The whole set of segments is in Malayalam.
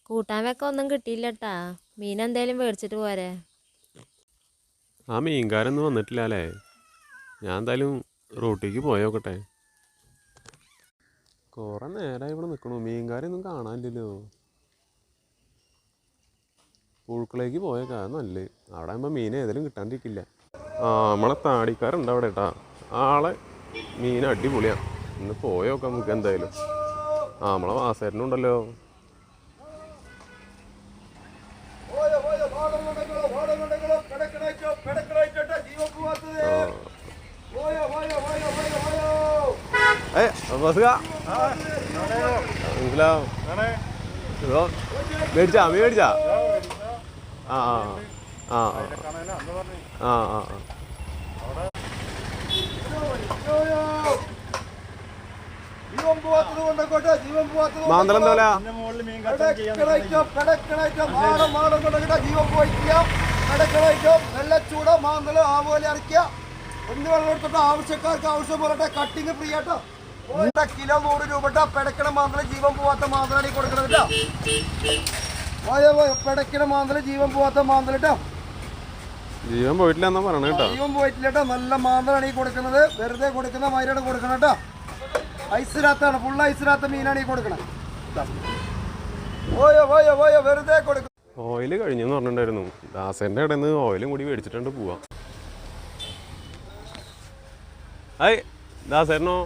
കൂട്ടാൻ വെക്കാൻ ഒന്നും കിട്ടിയില്ലട്ടാ. മീൻ എന്തേലും മേടിച്ചിട്ട് പോരെ. ആ മീൻകാരൊന്നും വന്നിട്ടില്ല അല്ലേ? ഞാൻ എന്തായാലും റോട്ടിലേക്ക് പോയോക്കട്ടെ. കുറെ നേരമായി ഇവിടെ നിൽക്കണു, മീൻകാരൊന്നും കാണാനില്ലല്ലോ. പുഴുക്കളേക്ക് പോയേക്കാ നല്ലത്. അവിടെ ആകുമ്പോൾ മീൻ ഏതെങ്കിലും കിട്ടാണ്ടിരിക്കില്ല. ആ നമ്മളെ താടിക്കാരുണ്ട് അവിടെ കേട്ടാ. ആളെ മീൻ അടിപൊളിയാണ്. ഇന്ന് പോയോക്കാം നമുക്ക് എന്തായാലും. ആ നമ്മളെ വാസേരനുണ്ടല്ലോ. മേടിച്ചാ മീൻ മേടിച്ചാ? ആ ആ ആ ആ ആ മാന്തളം എന്താ വെള്ളച്ചൂട മാന്തള് ആവോലി ഇറക്കിയ ഒന്ന് വെള്ളം എടുത്തിട്ട് ആവശ്യക്കാർക്ക് ആവശ്യം പോലെ കട്ടിങ് ഫ്രീ ആട്ടോ. കിലോ 100 രൂപ പെടക്കണ മാന്തള് ജീവൻ പോവാത്ത മാന്തളാണ് കൊടുക്കണത് കേട്ടോ. പെടക്കണ മാന്തള് ജീവൻ പോവാത്ത മാന്തള കേട്ടോ. ജീവൻ പോയിട്ടില്ല എന്നാ പറയണ കേട്ടോ. ജീവൻ പോയിട്ടില്ല കേട്ടോ. നല്ല മാന്തളാണ് ഈ കൊടുക്കുന്നത്. വെറുതെ കൊടുക്കുന്ന മൈനാണ് കൊടുക്കണം കേട്ടോ. ഐസിരാത്താണ്, ഫുൾ ഐസിരാത്ത മീനാണ് ഈ കൊടുക്കണത്. വെറുതെ കൊടുക്കും. ഓയിൽ കഴിഞ്ഞെന്ന് പറഞ്ഞിട്ടുണ്ടായിരുന്നു. ദാസന്റെ കടയിൽ നിന്ന് ഓയിലും കൂടി മേടിച്ചിട്ടുണ്ട് പോവാം. ഹായ് ദാസേട്ടനോ?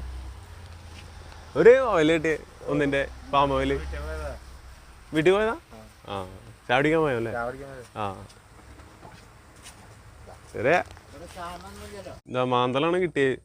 ഒരു ഓയിൽ കിട്ടിയ ഒന്നിന്റെ പാം ഓയിൽ വീട്ടിൽ പോയതാ? ആ ചാടിക്കാൻ പോയല്ലേ? ആ ശരിയാ. എന്താ മാന്തളാണ് കിട്ടിയത്.